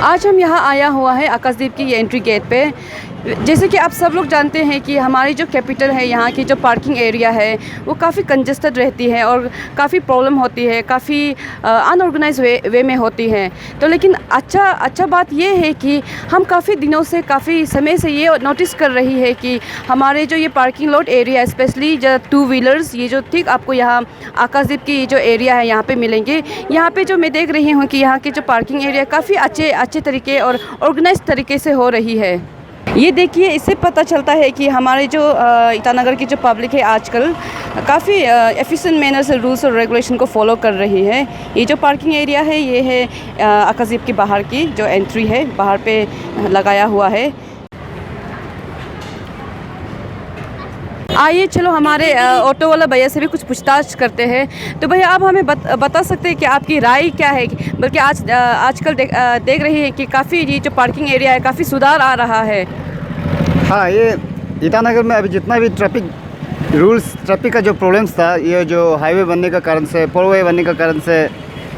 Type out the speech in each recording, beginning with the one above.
आज हम यहाँ आया हुआ है आकाशदीप की ये एंट्री गेट पे। जैसे कि आप सब लोग जानते हैं कि हमारी जो कैपिटल है, यहाँ की जो पार्किंग एरिया है वो काफ़ी कंजस्टेड रहती है और काफ़ी प्रॉब्लम होती है, काफ़ी अनऑर्गेनाइज वे में होती है। तो लेकिन अच्छा बात ये है कि हम काफ़ी दिनों से, काफ़ी समय से ये नोटिस कर रही है कि हमारे जो ये पार्किंग लॉट एरिया, स्पेशली जो 2 व्हीलर्स, ये जो ठीक आपको यहाँ आकाशदीप की जो एरिया है यहाँ पे मिलेंगे। यहाँ पे जो मैं देख रही हूँ कि यहाँ की जो पार्किंग एरिया काफ़ी अच्छे तरीके और ऑर्गेनाइज तरीके से हो रही है। ये देखिए, इससे पता चलता है कि हमारे जो ईटानगर की जो पब्लिक है आजकल काफ़ी एफिशिएंट मैनर से रूल्स और रेगुलेशन को फॉलो कर रही है। ये जो पार्किंग एरिया है ये है आकाशदीप की बाहर की जो एंट्री है, बाहर पे लगाया हुआ है। आइए चलो हमारे ऑटो वाला भैया से भी कुछ पूछताछ करते हैं। तो भैया, आप हमें बता सकते हैं कि आपकी राय क्या है? बल्कि आजकल देख रही है कि काफ़ी ये जो पार्किंग एरिया है काफ़ी सुधार आ रहा है। हाँ, ये ईटानगर में अभी जितना भी ट्रैफिक का जो प्रॉब्लम्स था, ये जो हाईवे बनने का कारण से, 4 वे बनने का कारण से,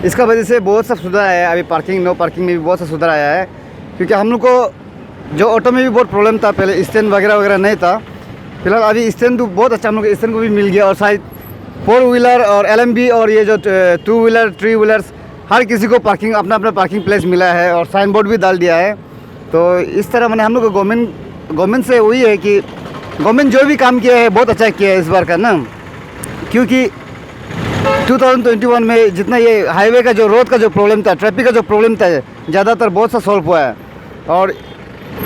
इसका वजह से बहुत सा सुधार आया है। अभी नो पार्किंग में भी बहुत सा सुधार आया है। क्योंकि हम लोग को जो ऑटो में भी बहुत प्रॉब्लम था, पहले स्टैंड वगैरह नहीं था। फिलहाल अभी स्टैंड तो बहुत अच्छा हम लोग स्टैंड को भी मिल गया। और शायद 4 व्हीलर और LMB और ये जो 2 व्हीलर 3 व्हीलर्स, हर किसी को अपना पार्किंग प्लेस मिला है और साइन बोर्ड भी डाल दिया है। तो इस तरह मैंने हम लोग को गवर्नमेंट से वही है कि गवर्नमेंट जो भी काम किया है बहुत अच्छा किया है इस बार का ना। क्योंकि 2021 में जितना ये हाईवे का जो रोड का जो प्रॉब्लम था, ट्रैफिक का जो प्रॉब्लम था, ज़्यादातर बहुत सा सॉल्व हुआ है। और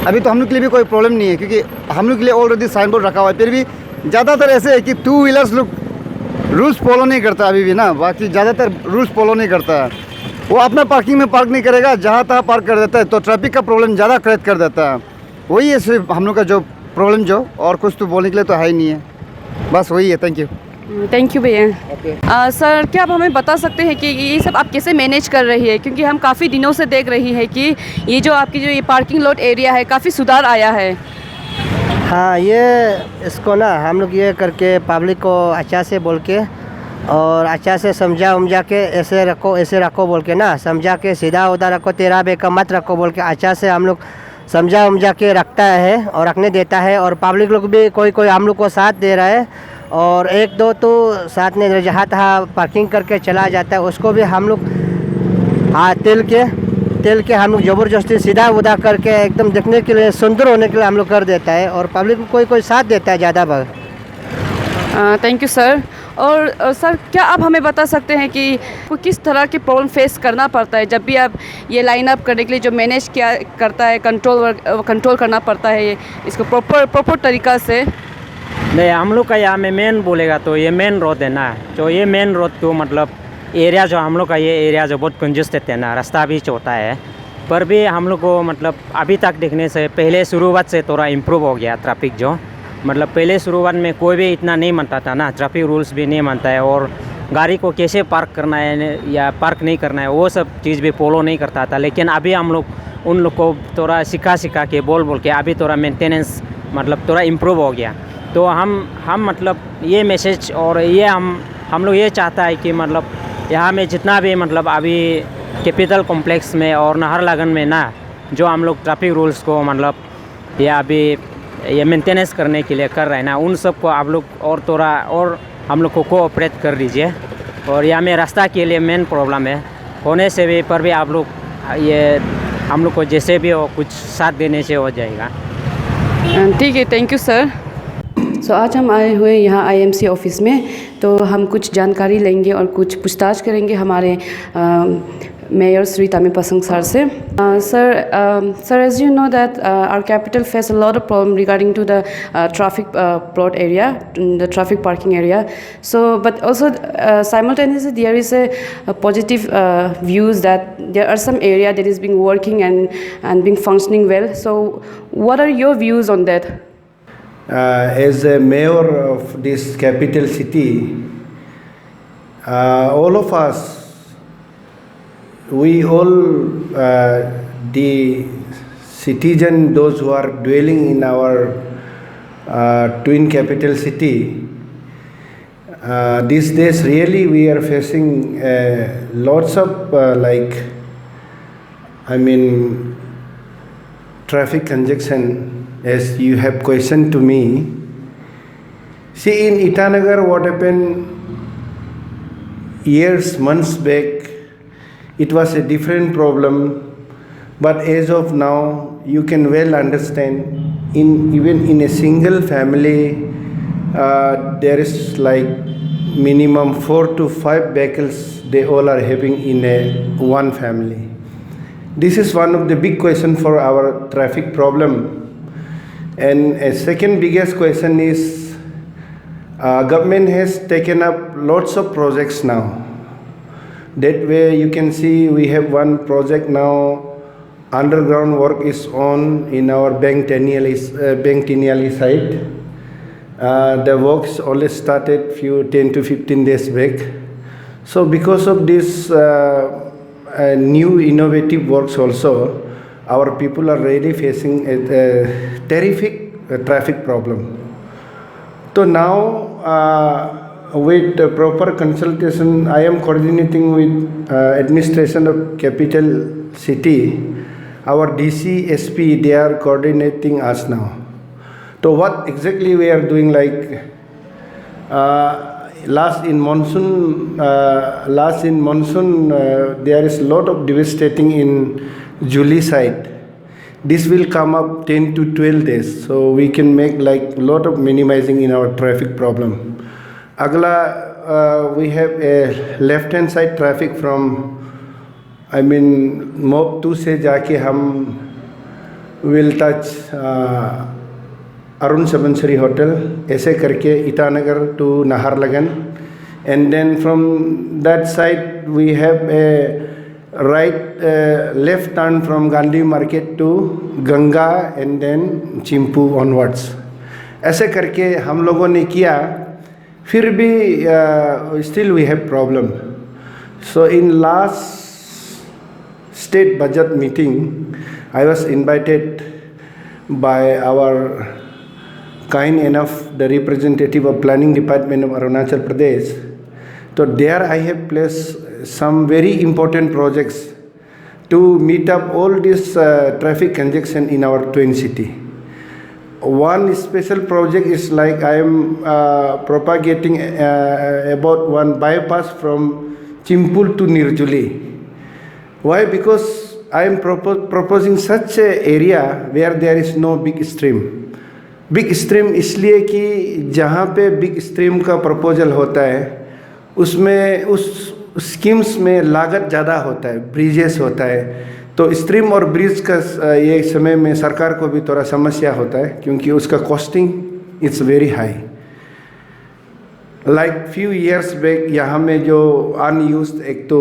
अभी तो हम लोग के लिए भी कोई प्रॉब्लम नहीं है, क्योंकि हम लोग के लिए ऑलरेडी साइन बोर्ड रखा हुआ है। फिर भी ज़्यादातर ऐसे है कि 2 व्हीलर्स लोग रूल्स फॉलो नहीं करता अभी भी ना। बाकी ज़्यादातर रूल्स फॉलो नहीं करता है। वो अपना पार्किंग में पार्क नहीं करेगा, जहाँ तहाँ पार्क कर देता है, तो ट्रैफिक का प्रॉब्लम ज़्यादा क्रिएट कर देता है। वही है सिर्फ हम लोग का जो प्रॉब्लम, जो और कुछ तो बोलने के लिए तो है ही नहीं है। बस वही है। थैंक यू भैया। सर, क्या आप हमें बता सकते हैं कि ये सब आप कैसे मैनेज कर रही है? क्योंकि हम काफ़ी दिनों से देख रही है कि ये जो आपकी जो ये पार्किंग लॉट एरिया है काफ़ी सुधार आया है। हाँ, ये इसको ना हम लोग ये करके पब्लिक को अच्छा से बोल के और अच्छा से समझा के ऐसे रखो बोल के ना, समझा के सीधा उधर रखो, तेरा बेका मत रखो बोल के अच्छा से हम लोग समझा के रखता है और रखने देता है। और पब्लिक लोग भी कोई हम लोग को साथ दे रहा है और 1-2 तो साथ में जहाँ तहाँ पार्किंग करके चला जाता है, उसको भी हम लोग तेल के हम लोग ज़बरदस्ती सीधा उदा करके एकदम देखने के लिए, सुंदर होने के लिए हम लोग कर देता है। और पब्लिक को कोई साथ देता है ज़्यादा भाग। Thank you sir. और सर, क्या आप हमें बता सकते हैं कि किस तरह की प्रॉब्लम फेस करना पड़ता है जब भी आप ये लाइन अप करने के लिए जो मैनेज किया करता है, कंट्रोल करना पड़ता है इसको प्रॉपर तरीक़ा से? नहीं, हम लोग का यहाँ में मेन बोलेगा तो ये मेन रोड है ना। तो ये मेन रोड तो मतलब एरिया जो हम लोग का ये एरिया जो बहुत कंजस्टेड है ना, रास्ता भी छोटा है। पर भी हम लोग को मतलब अभी तक देखने से पहले शुरुआत से थोड़ा इम्प्रूव हो गया ट्रैफिक जो। मतलब पहले शुरुआत में कोई भी इतना नहीं मानता था ना, ट्रैफिक रूल्स भी नहीं मानता है और गाड़ी को कैसे पार्क करना है या पार्क नहीं करना है वो सब चीज़ भी फॉलो नहीं करता था। लेकिन अभी हम लोग उन लोग को थोड़ा सिखा के बोल के अभी थोड़ा मेंटेनेंस मतलब थोड़ा इम्प्रूव हो गया। तो हम मतलब ये मैसेज और ये हम लोग ये चाहता है कि मतलब यहाँ में जितना भी मतलब अभी कैपिटल कॉम्प्लेक्स में और नाहरलगुन में ना, जो हम लोग ट्रैफिक रूल्स को मतलब ये अभी ये मेंटेनेंस करने के लिए कर रहे हैं ना, उन सब को आप लोग और थोड़ा और हम लोग को कोऑपरेट कर दीजिए। और यहाँ में रास्ता के लिए मेन प्रॉब्लम है होने से भी, पर भी आप लोग ये हम लोग को जैसे भी हो कुछ साथ देने से हो जाएगा। ठीक है, थैंक यू सर। आज हम आए हुए यहाँ IMC ऑफिस में, तो हम कुछ जानकारी लेंगे और कुछ पूछताछ करेंगे हमारे मेयर श्री तामीपसंग सर से। Sir, as you know that our capital face a lot of problem regarding to the traffic plot area, the traffic parking area. So, but also simultaneously there is a positive views that there are some area that is being working and being functioning well. So, what are your views on that? As a mayor of this capital city, all of us, we all the citizen, those who are dwelling in our twin capital city, these days really we are facing lots of like I mean, traffic congestion, as you have questioned to me. See, in Itanagar, what happened years, months back, it was a different problem. But as of now, you can well understand, even in a single family, there is like minimum 4 to 5 vehicles they all are having in a one family. This is one of the big question for our traffic problem. And a second biggest question is, government has taken up lots of projects now. That way you can see we have one project now, underground work is on in our Bank Tiniali site. The works only started 10 to 15 days back. So because of this new innovative works also, our people are really facing a terrific traffic problem. So now with proper consultation, I am coordinating with administration of capital city. Our DC, SP, they are coordinating us now. So what exactly we are doing, like last in monsoon, there is a lot of devastating in Julie side. This will come up 10 to 12 days, so we can make like a lot of minimizing in our traffic problem. Agla, we have a left-hand side traffic from, I mean, Mob 2 से जाके हम will touch Arun Sabansari Hotel, ऐसे करके Itanagar to Naharlagan, and then from that side we have a left turn from Gandhi Market to Ganga and then Chimpu onwards. ऐसे करके हम लोगों ने किया, फिर भी still we have problem. So in last state budget meeting, I was invited by our kind enough the representative of planning department of Arunachal Pradesh. So there I have placed some very important projects to meet up all this traffic congestion in our twin city. One special project is like I am propagating about one bypass from Chimpul to Nirjuli. Why? Because I am proposing such a area where there is no big stream. Big stream इसलिए कि जहाँ पे big stream का proposal होता है उसमें उस schemes में लागत ज़्यादा होता है, ब्रिजेस होता है, तो स्ट्रीम और ब्रिज का ये समय में सरकार को भी थोड़ा समस्या होता है क्योंकि उसका costing it's very high. Like few years back यहाँ में जो अनयूज्ड एक तो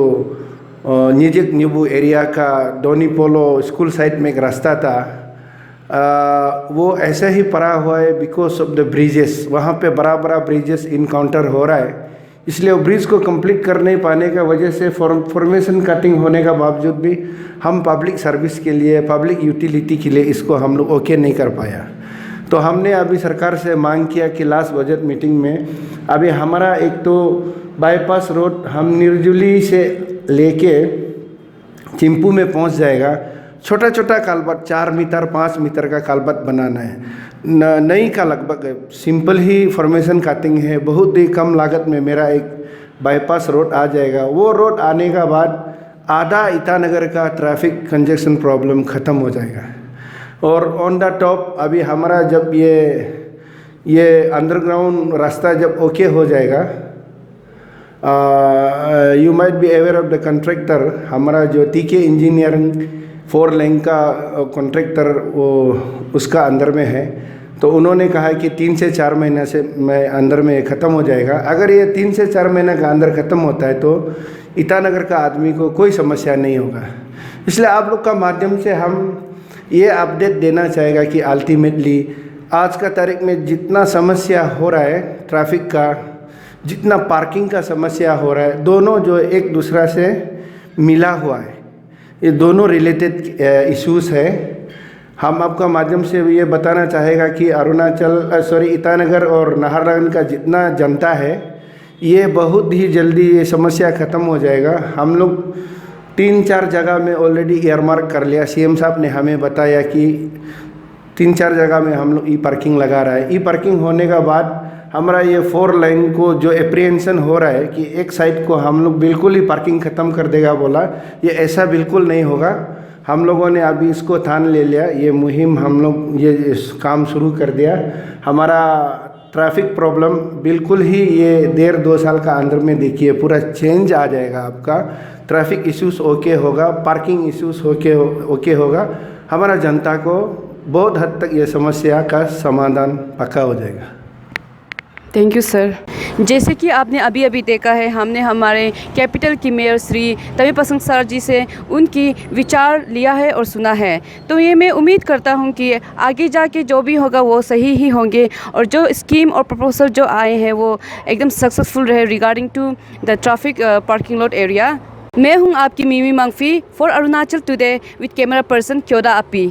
निजिक न्यूबू एरिया का डोनी पोलो स्कूल साइड में एक रास्ता था, वो ऐसे ही पड़ा हुआ है बिकॉज ऑफ द ब्रिजेस. वहाँ पे बड़ा बड़ा ब्रिजेस इनकाउंटर हो रहा है, इसलिए वो ब्रिज को कंप्लीट कर नहीं पाने का वजह से फॉर्मेशन कटिंग होने का बावजूद भी हम पब्लिक सर्विस के लिए, पब्लिक यूटिलिटी के लिए इसको हम लोग ओके नहीं कर पाया. तो हमने अभी सरकार से मांग किया कि लास्ट बजट मीटिंग में अभी हमारा एक तो बाईपास रोड हम निर्जुली से लेके चिंपू में पहुंच जाएगा. छोटा छोटा कालबट 4 मीटर 5 मीटर का कालबट बनाना है, नई का लगभग सिंपल ही फॉर्मेशन कटिंग है. बहुत ही कम लागत में मेरा एक बाईपास रोड आ जाएगा. वो रोड आने का बाद आधा ईटानगर का ट्रैफिक कंजेशन प्रॉब्लम ख़त्म हो जाएगा. और ऑन द टॉप अभी हमारा जब ये अंडरग्राउंड रास्ता जब ओके हो जाएगा, you might be aware of the contractor, हमारा जो टीके इंजीनियरिंग 4 लेन का कॉन्ट्रैक्टर वो उसका अंदर में है, तो उन्होंने कहा कि 3 से 4 महीने से मैं अंदर में ख़त्म हो जाएगा. अगर ये 3 से 4 महीने का अंदर ख़त्म होता है तो ईटानगर का आदमी को कोई समस्या नहीं होगा. इसलिए आप लोग का माध्यम से हम ये अपडेट देना चाहेगा कि अल्टीमेटली आज का तारीख में जितना समस्या हो रहा है ट्रैफिक का, जितना पार्किंग का समस्या हो रहा है, दोनों जो एक दूसरा से मिला हुआ है, ये दोनों रिलेटेड इश्यूज़ है. हम आपका माध्यम से ये बताना चाहेगा कि ईटानगर और नाहरलगुन का जितना जनता है ये बहुत ही जल्दी ये समस्या ख़त्म हो जाएगा. हम लोग 3-4 जगह में ऑलरेडी एयरमार्क कर लिया। सीएम साहब ने हमें बताया कि 3-4 जगह में हम लोग ई पार्किंग लगा रहा है। ई पार्किंग होने का बाद हमारा ये 4 लाइन को जो एप्रीहेंशन हो रहा है कि एक साइड को हम लोग बिल्कुल ही पार्किंग ख़त्म कर देगा बोला, ये ऐसा बिल्कुल नहीं होगा। हम लोगों ने अभी इसको ठान ले लिया, ये मुहिम हम लोग ये इस काम शुरू कर दिया। हमारा ट्रैफिक प्रॉब्लम बिल्कुल ही ये 1.5-2 साल का अंदर में देखिए पूरा चेंज आ जाएगा। आपका ट्रैफिक इश्यूज़ ओके होगा, पार्किंग इश्यूज़ ओके होगा। हमारा जनता को बहुत हद तक ये समस्या का समाधान पक्का हो जाएगा। Thank you sir. जैसे कि आपने अभी अभी देखा है, हमने हमारे कैपिटल की मेयर श्री तमिपसंग सर जी से उनकी विचार लिया है और सुना है। तो ये मैं उम्मीद करता हूँ कि आगे जाके जो भी होगा वो सही ही होंगे और जो स्कीम और प्रपोजल जो आए हैं वो एकदम सक्सेसफुल रहे regarding to the traffic parking lot area. मैं हूँ आपकी Mimi Mangfi for Arunachal today with camera person Kyoda अपी।